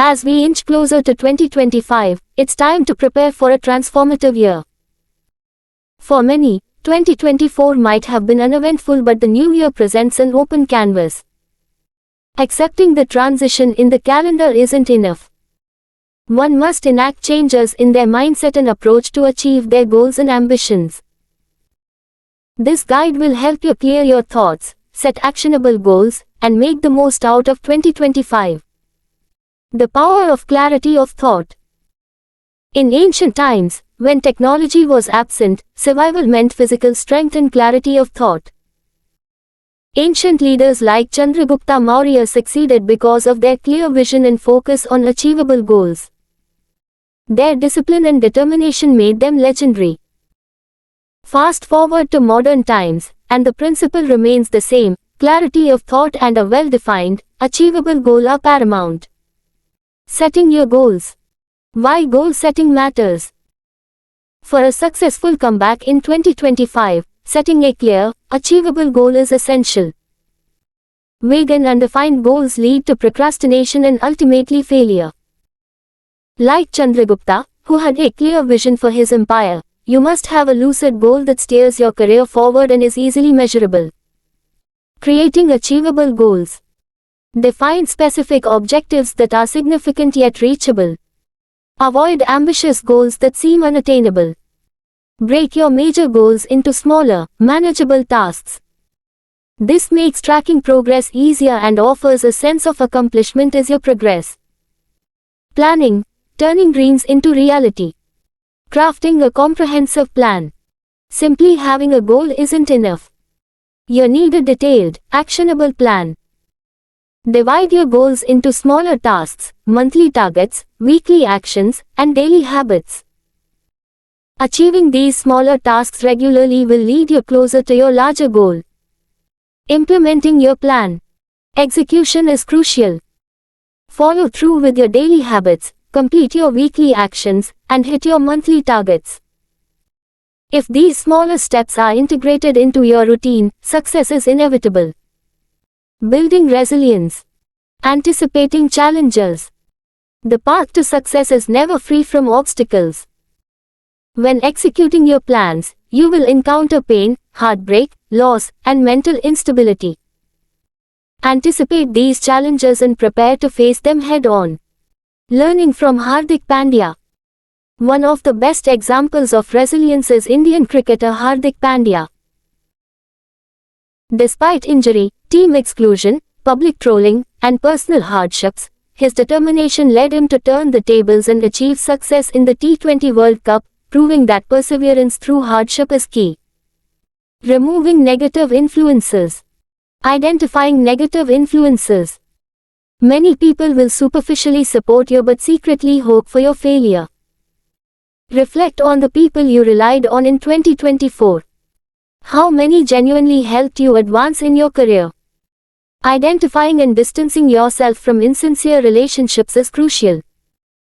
As we inch closer to 2025, it's time to prepare for a transformative year. For many, 2024 might have been uneventful, but the new year presents an open canvas. Accepting the transition in the calendar isn't enough. One must enact changes in their mindset and approach to achieve their goals and ambitions. This guide will help you clear your thoughts, set actionable goals, and make the most out of 2025. The power of clarity of thought. In ancient times, when technology was absent, survival meant physical strength and clarity of thought. Ancient leaders like Chandragupta Maurya succeeded because of their clear vision and focus on achievable goals. Their discipline and determination made them legendary. Fast forward to modern times, and the principle remains the same: clarity of thought and a well-defined, achievable goal are paramount. Setting your goals. Why goal setting matters. For a successful comeback in 2025, setting a clear, achievable goal is essential. Vague and undefined goals lead to procrastination and ultimately failure. Like Chandragupta, who had a clear vision for his empire, you must have a lucid goal that steers your career forward and is easily measurable. Creating achievable goals. Define specific objectives that are significant yet reachable. Avoid ambitious goals that seem unattainable. Break your major goals into smaller, manageable tasks. This makes tracking progress easier and offers a sense of accomplishment as you progress. Planning. Turning dreams into reality. Crafting a comprehensive plan. Simply having a goal isn't enough. You need a detailed, actionable plan. Divide your goals into smaller tasks, monthly targets, weekly actions, and daily habits. Achieving these smaller tasks regularly will lead you closer to your larger goal. Implementing your plan. Execution is crucial. Follow through with your daily habits, complete your weekly actions, and hit your monthly targets. If these smaller steps are integrated into your routine, success is inevitable. Building resilience. Anticipating challenges. The path to success is never free from obstacles. When executing your plans, you will encounter pain, heartbreak, loss, and mental instability. Anticipate these challenges and prepare to face them head-on. Learning from Hardik Pandya. One of the best examples of resilience is Indian cricketer Hardik Pandya. Despite injury, team exclusion, public trolling, and personal hardships, his determination led him to turn the tables and achieve success in the T20 World Cup, proving that perseverance through hardship is key. Removing negative influences. Identifying negative influences. Many people will superficially support you but secretly hope for your failure. Reflect on the people you relied on in 2024. How many genuinely helped you advance in your career? Identifying and distancing yourself from insincere relationships is crucial.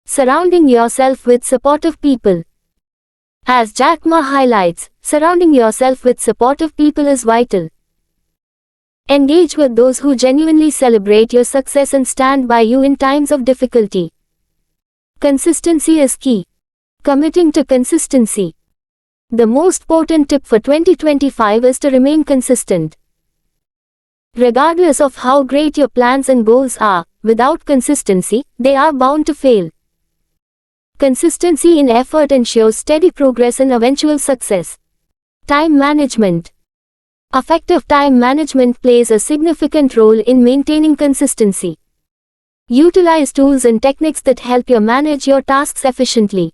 Surrounding yourself with supportive people. As Jack Ma highlights, surrounding yourself with supportive people is vital. Engage with those who genuinely celebrate your success and stand by you in times of difficulty. Consistency is key. Committing to consistency. The most potent tip for 2025 is to remain consistent. Regardless of how great your plans and goals are, without consistency, they are bound to fail. Consistency in effort ensures steady progress and eventual success. Time management. Effective time management plays a significant role in maintaining consistency. Utilize tools and techniques that help you manage your tasks efficiently.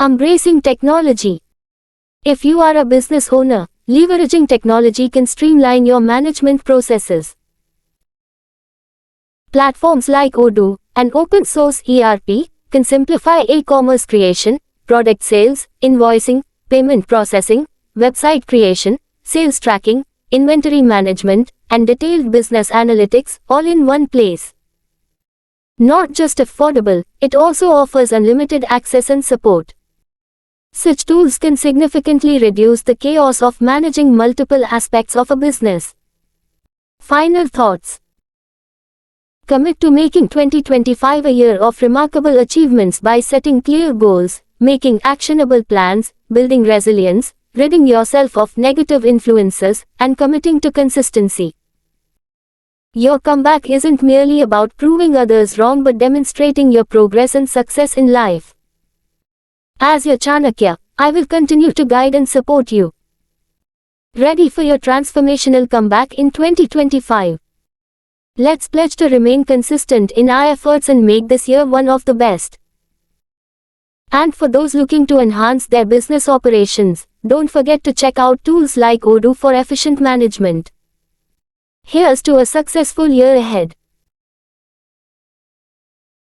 Embracing technology. If you are a business owner, leveraging technology can streamline your management processes. Platforms like Odoo, an open-source ERP, can simplify e-commerce creation, product sales, invoicing, payment processing, website creation, sales tracking, inventory management, and detailed business analytics, all in one place. Not just affordable, it also offers unlimited access and support. Such tools can significantly reduce the chaos of managing multiple aspects of a business. Final thoughts. Commit to making 2025 a year of remarkable achievements by setting clear goals, making actionable plans, building resilience, ridding yourself of negative influences, and committing to consistency. Your comeback isn't merely about proving others wrong but demonstrating your progress and success in life. As your Chanakya, I will continue to guide and support you. Ready for your transformational comeback in 2025. Let's pledge to remain consistent in our efforts and make this year one of the best. And for those looking to enhance their business operations, don't forget to check out tools like Odoo for efficient management. Here's to a successful year ahead.